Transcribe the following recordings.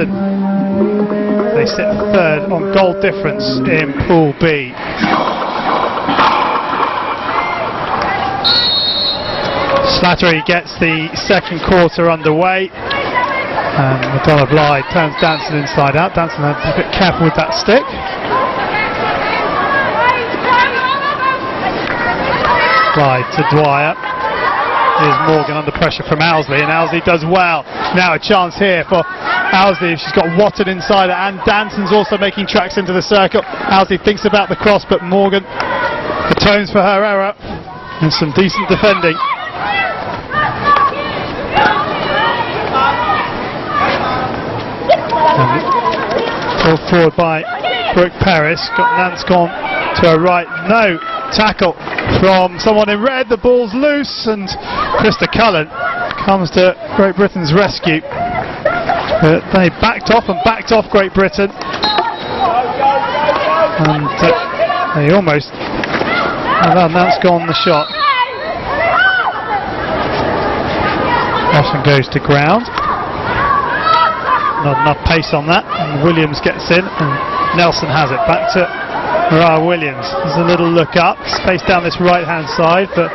Britain. They sit third on goal difference in Pool B. Slattery gets the second quarter underway, and Madonna Blythe turns Danson inside out. Danson had to be a bit careful with that stick. Blythe to Dwyer. Here's Morgan under pressure from Owsley, and Owsley does well. Now a chance here for Owsley. She's got Watton inside her, and Danson's also making tracks into the circle. Owsley thinks about the cross, but Morgan atones for her error, and some decent defending. Pulled forward by Brooke Paris. Got Nanscon to her right. No tackle from someone in red. The ball's loose, and Krista Cullen comes to Great Britain's rescue. But they backed off Great Britain, and they almost allowed Nanscon the shot. Austin goes to ground. Not enough pace on that, and Williams gets in, and Nelson has it. Back to Mariah Williams. There's a little look up, space down this right hand side for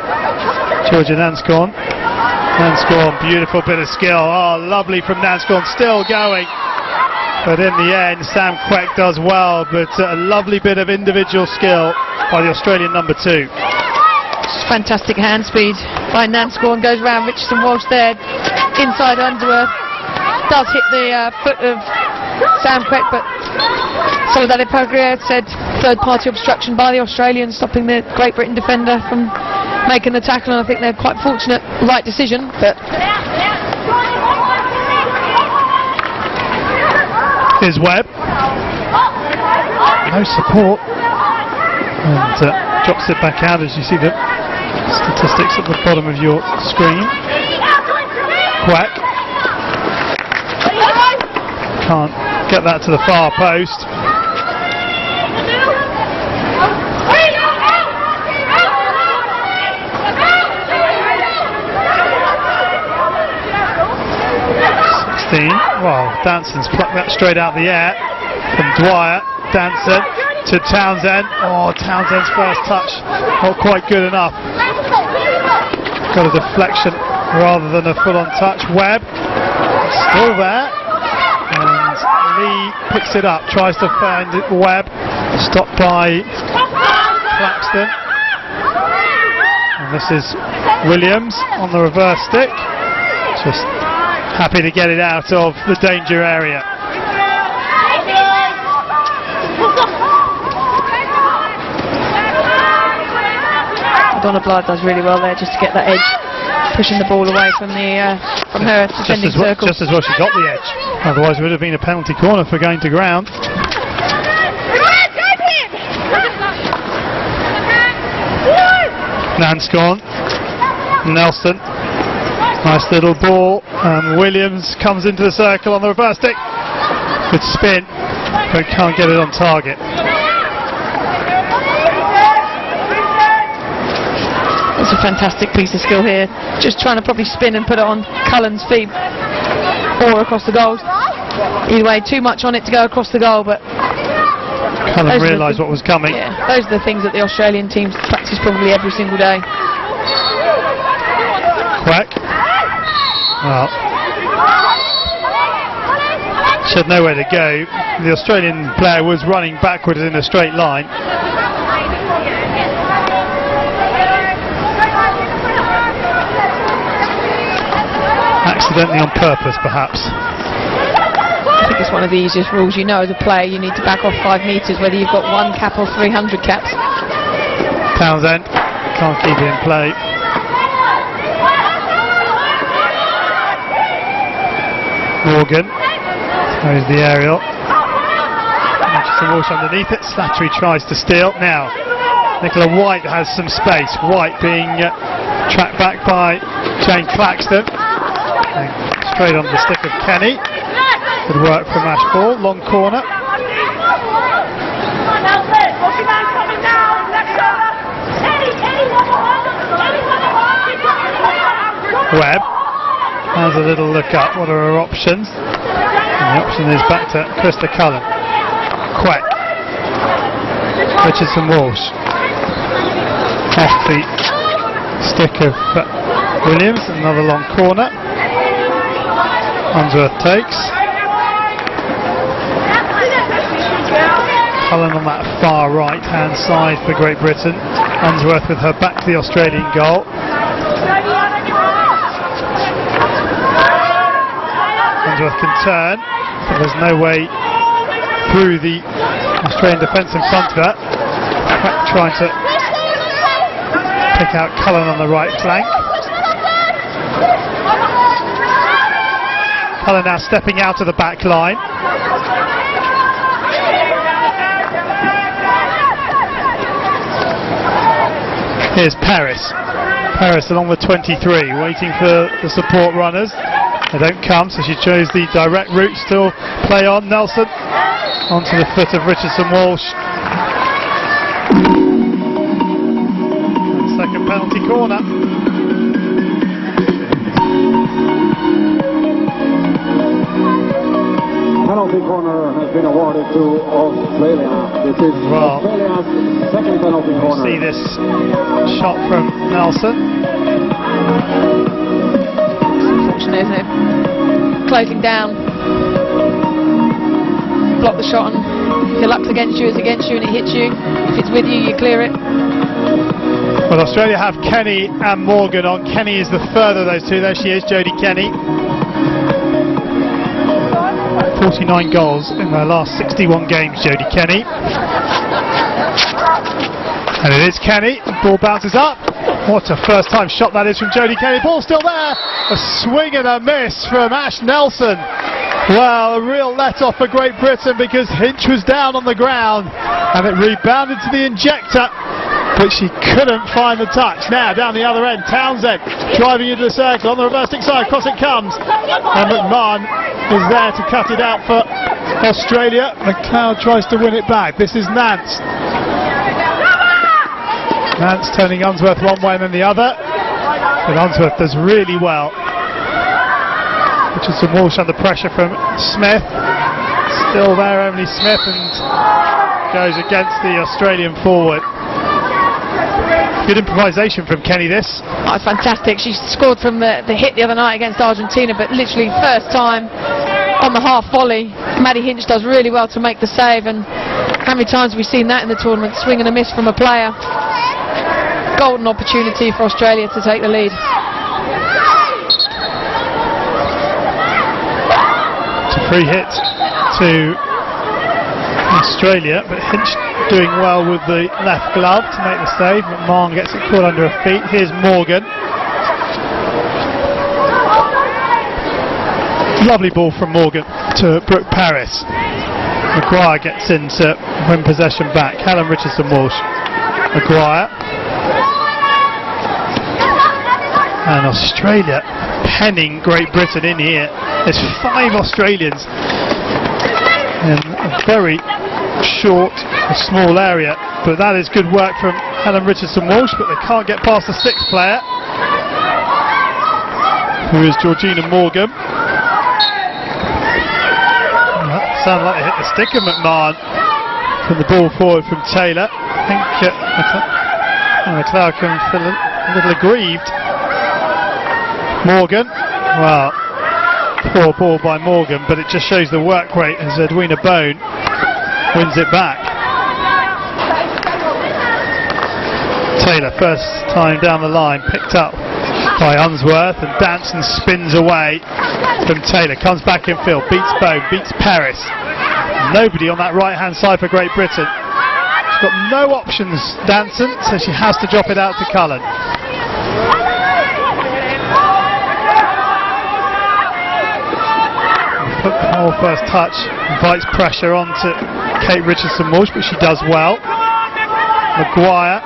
Georgia Nanscon. Nanscon, beautiful bit of skill. Oh, lovely from Nanscon, still going. But in the end, Sam Queck does well, but a lovely bit of individual skill by the Australian number 2. Fantastic hand speed by Nanscon, goes around Richardson Walsh there, inside under her. Does hit the foot of Sam Queck, but Soledad Paglia said third-party obstruction by the Australians, stopping the Great Britain defender from making the tackle, and I think they're quite fortunate. Right decision, but here's Webb. No support, and drops it back out as you see the statistics at the bottom of your screen. Quack can't get that to the far post. Well, Danson's plucked that straight out the air from Dwyer. Danson to Townsend. Oh, Townsend's first touch not quite good enough. Got a deflection rather than a full-on touch. Webb still there, and Lee picks it up, tries to find Webb, stopped by Claxton, and this is Williams on the reverse stick, just happy to get it out of the danger area. Donna Blythe does really well there, just to get that edge, pushing the ball away from the from her defending circle. Just as well she got the edge, otherwise it would have been a penalty corner for going to ground. Nanscon, Nelson, nice little ball, and Williams comes into the circle on the reverse stick. Good spin, but can't get it on target. It's a fantastic piece of skill here, just trying to probably spin and put it on Cullen's feet or across the goals. Either way, too much on it to go across the goal, but Cullen realised what was coming. Yeah, those are the things that the Australian teams practice probably every single day. Quack. Well, she had nowhere to go. The Australian player was running backwards in a straight line. Accidentally on purpose, perhaps. I think it's one of the easiest rules. You know, as a player, you need to back off 5 metres, whether you've got 1 cap or 300 caps. Townsend can't keep it in play. Morgan throws the aerial. Manchester Walsh underneath it. Slattery tries to steal. Now, Nicola White has some space. White being tracked back by Jane Claxton. And straight on the stick of Kenny. Good work from Ashball. Long corner. Webb has a little look up. What are her options? The option is back to Krista Cullen. Quack. Richardson Walsh. Off the stick of Williams, another long corner. Unsworth takes. Cullen on that far right hand side for Great Britain. Unsworth with her back to the Australian goal. Unsworth can turn, but there's no way through the Australian defence in front of her. Trying to pick out Cullen on the right flank. Cullen now stepping out of the back line. Here's Paris. Paris along the 23, waiting for the support runners. They don't come, so she chose the direct route. Still play on. Nelson onto the foot of Richardson Walsh. And second penalty corner. Penalty corner has been awarded to Australia. This is Australia's second penalty corner. See this shot from Nelson. Isn't it? Closing down. Block the shot, and if your luck's against you, it's against you and it hits you. If it's with you, you clear it. Well, Australia have Kenny and Morgan on. Kenny is the further of those two. There she is, Jodie Kenny. 49 goals in her last 61 games, Jodie Kenny. And it is Kenny. Ball bounces up. What a first time shot that is from Jodie Kenny. Ball still there. A swing and a miss from Ash Nelson. Well, a real let off for Great Britain because Hinch was down on the ground and it rebounded to the injector, but she couldn't find the touch. Now down the other end, Townsend driving into the circle on the reversing side. Across it comes, and McMahon is there to cut it out for Australia. McLeod tries to win it back. This is Nance. Nance turning Unsworth one way and then the other, but Unsworth does really well. Richardson Walsh under pressure from Smith. Still there, Emily Smith, and goes against the Australian forward. Good improvisation from Kenny this. Oh, it's fantastic. She scored from the hit the other night against Argentina, but literally first time on the half volley. Maddie Hinch does really well to make the save, and how many times have we seen that in the tournament? Swing and a miss from a player. Golden opportunity for Australia to take the lead. It's a free hit to Australia, but Hinch doing well with the left glove to make the save. McMahon gets it caught under her feet. Here's Morgan. Lovely ball from Morgan to Brooke Paris. Maguire gets in to win possession back. Helen Richardson Walsh. Maguire. And Australia penning Great Britain in here. There's 5 Australians in a very short, small area, but that is good work from Helen Richardson Walsh, but they can't get past the 6th player, who is Georgina Morgan. That sounded like they hit the stick of McMahon from the ball forward from Taylor. I think McLeod can feel a little aggrieved. Morgan, well, poor ball by Morgan, but it just shows the work rate as Edwina Bone wins it back. Taylor, first time down the line, picked up by Unsworth, and Danson spins away from Taylor, comes back in field, beats Bone, beats Paris. Nobody on that right hand side for Great Britain. She's got no options, Danson, so she has to drop it out to Cullen. Whole first touch invites pressure onto Kate Richardson Walsh, but she does well. Maguire.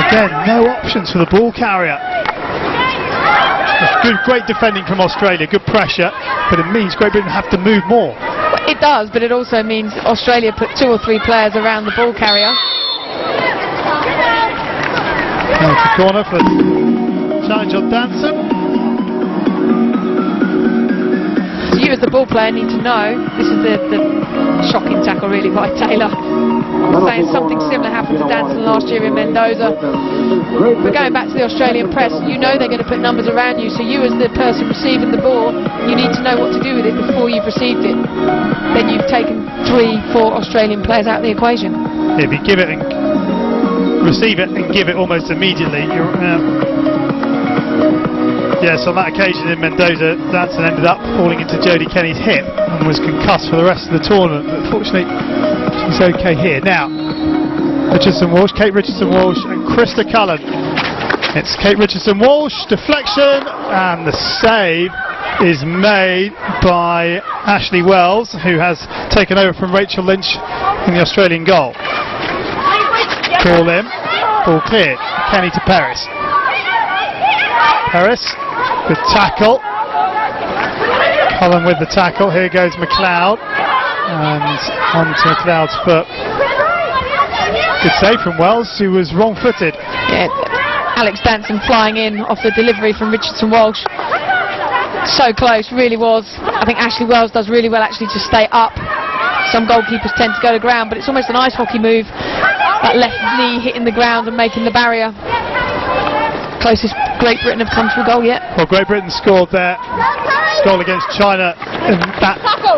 Again, no options for the ball carrier. Good, great defending from Australia, good pressure, but it means Great Britain have to move more. It does, but it also means Australia put 2 or 3 players around the ball carrier. Penalty corner for challenge on Danson. you as the ball player need to know, this is the shocking tackle really by Taylor. I'm saying something similar happened to Danson last year in Mendoza. But going back to the Australian press, you know they're going to put numbers around you, so you as the person receiving the ball, you need to know what to do with it before you've received it. Then you've taken 3-4 Australian players out of the equation. If you give it and receive it and give it almost immediately, you're yes, on that occasion in Mendoza, Danson ended up falling into Jodie Kenny's hip and was concussed for the rest of the tournament, but fortunately she's okay here. Now, Kate Richardson-Walsh and Krista Cullen. It's Kate Richardson-Walsh, deflection, and the save is made by Ashley Wells, who has taken over from Rachel Lynch in the Australian goal. Ball in, ball cleared, Kenny to Paris. Paris, good tackle. Cullen with the tackle. Here goes McLeod, and onto McLeod's foot. Good save from Wells, who was wrong-footed. Yeah, Alex Danson flying in off the delivery from Richardson-Walsh. So close, really was. I think Ashley Wells does really well actually to stay up. Some goalkeepers tend to go to ground, but it's almost an ice hockey move. That left knee hitting the ground and making the barrier. Closest Great Britain have come to a goal yet. Well, Great Britain scored their goal against China in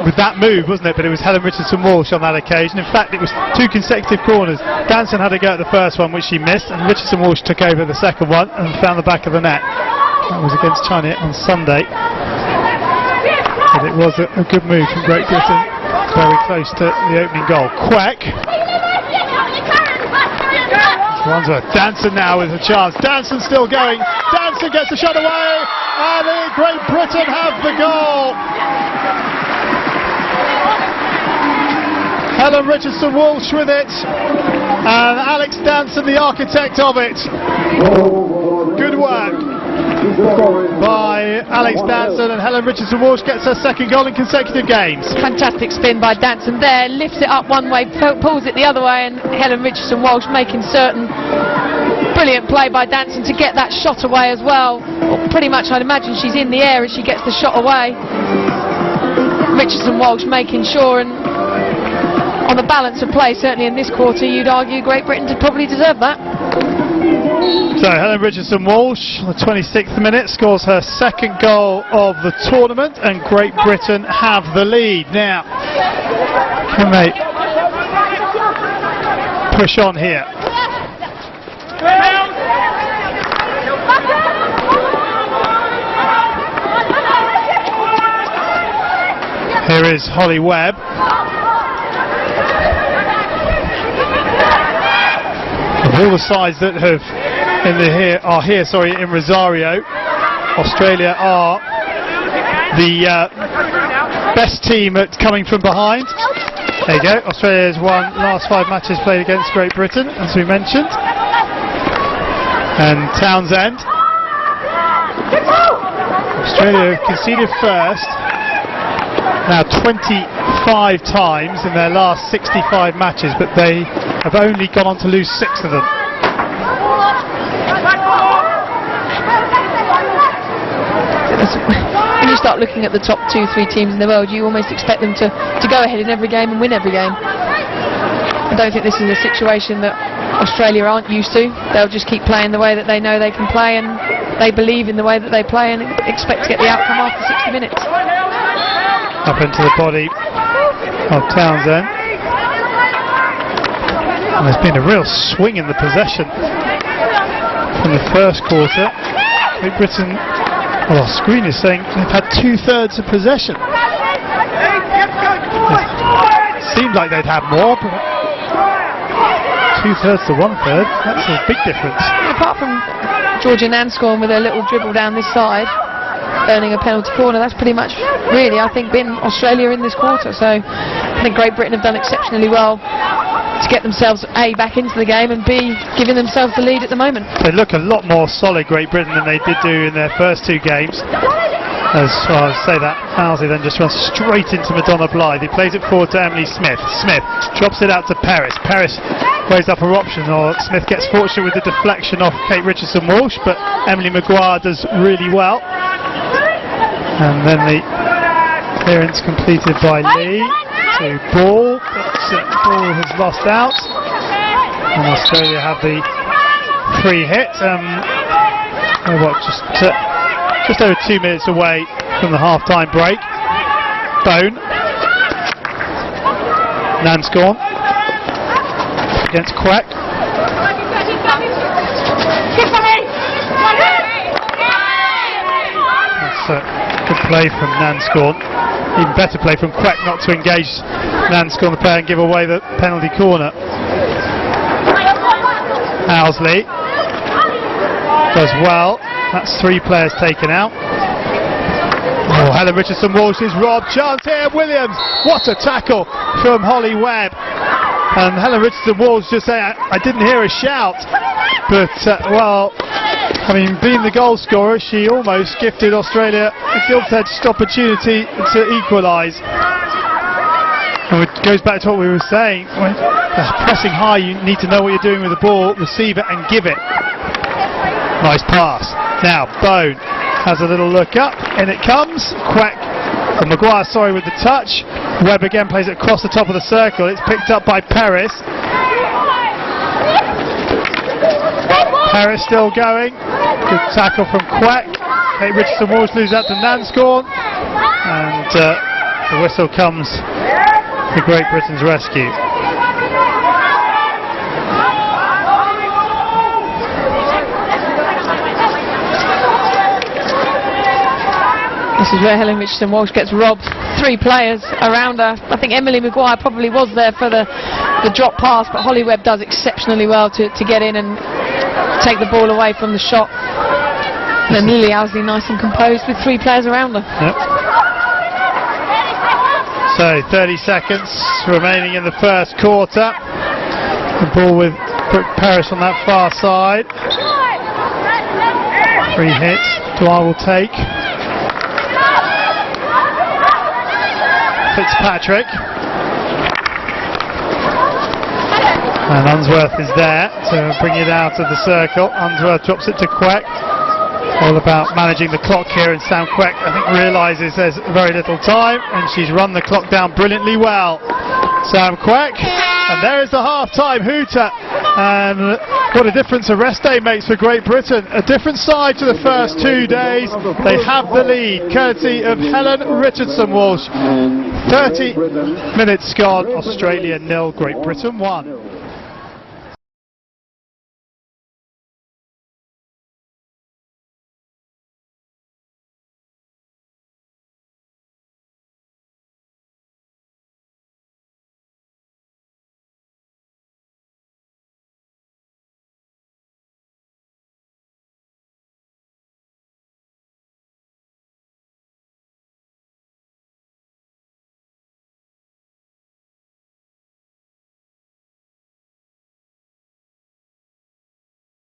with that move, wasn't it? But it was Helen Richardson-Walsh on that occasion. In fact, it was 2 consecutive corners. Danson had a go at the first one, which she missed, and Richardson-Walsh took over the second one and found the back of the net. That was against China on Sunday. But it was a good move from Great Britain, very close to the opening goal. Quack. Wandsworth. Danson now with a chance. Danson still going. Danson gets the shot away, and Great Britain have the goal. Helen Richardson-Walsh with it, and Alex Danson, the architect of it. Good work by Alex Danson, and Helen Richardson-Walsh gets her second goal in consecutive games. Fantastic spin by Danson there, lifts it up one way, pulls it the other way, and Helen Richardson-Walsh making certain. Brilliant play by Danson to get that shot away as well. Pretty much I'd imagine she's in the air as she gets the shot away. Richardson-Walsh making sure, and on the balance of play, certainly in this quarter, you'd argue Great Britain did probably deserve that. So Helen Richardson-Walsh on the 26th minute scores her second goal of the tournament, and Great Britain have the lead. Now, can they push on here? Here is Holly Webb. Of all the sides that have are here in Rosario, Australia are the best team at coming from behind. There you go. Australia has won last 5 matches played against Great Britain, as we mentioned. And Townsend. Australia conceded first now 25 times in their last 65 matches, but they have only gone on to lose 6 of them. When you start looking at the top 2-3 teams in the world, you almost expect them to go ahead in every game and win every game. I don't think this is a situation that Australia aren't used to. They'll just keep playing the way that they know they can play, and they believe in the way that they play and expect to get the outcome after 60 minutes. Up into the body of Townsend. And there's been a real swing in the possession from the first quarter. Great Britain, well, our screen is saying they've had 2/3 of possession. It seemed like they'd have more, but 2/3 to 1/3, that's a big difference. Apart from Georgia Nanscorn with a little dribble down this side, earning a penalty corner, that's pretty much really, I think, been Australia in this quarter. So I think Great Britain have done exceptionally well to get themselves A, back into the game, and B, giving themselves the lead at the moment. They look a lot more solid, Great Britain, than they did do in their first 2 games. As I say that, Halsey then just runs straight into Madonna Blythe. He plays it forward to Emily Smith. Smith drops it out to Paris. Paris weighs up her option, or Smith gets fortunate with the deflection off Kate Richardson-Walsh, but Emily Maguire does really well. And then the Clearance completed by Lee to Ball, but Ball has lost out, and Australia have the free hit. Just over 2 minutes away from the half-time break. Bone. Nanscorn against Quack. That's good play from Nanscorn. Even better play from Quack not to engage Nanscorn the player and give away the penalty corner. Owsley does well. That's 3 players taken out. Oh, Helen Richardson-Walsh is robbed. Chance here, Williams. What a tackle from Holly Webb. And Helen Richardson-Walsh just saying, I didn't hear a shout. But, being the goal scorer, she almost gifted Australia a gilt-edged opportunity to equalise. And it goes back to what we were saying. When pressing high, you need to know what you're doing with the ball, receive it and give it. Nice pass. Now, Bone has a little look up, and it comes. Quack, Maguire, with the touch. Webb again plays it across the top of the circle. It's picked up by Paris. Paris still going. Good tackle from Quack. Kate Richardson-Walsh loses out to Nanscorn. And the whistle comes for Great Britain's rescue. This is where Helen Richardson-Walsh gets robbed. 3 players around her. I think Emily Maguire probably was there for the drop pass, but Holly Webb does exceptionally well to get in and take the ball away from the shot. And then Lily Owsley nice and composed with 3 players around her. Yep. So 30 seconds remaining in the first quarter. The ball with Brooke Paris on that far side. 3 hits. Dwyer will take. Fitzpatrick. And Unsworth is there to bring it out of the circle. Unsworth drops it to Quack. All about managing the clock here, and Sam Quack, I think, realises there's very little time, and she's run the clock down brilliantly well. Sam Quack, and there is the half-time hooter, and what a difference a rest day makes for Great Britain. A different side to the first 2 days. They have the lead, courtesy of Helen Richardson-Walsh. 30 minutes gone, Australia 0, Great Britain 1.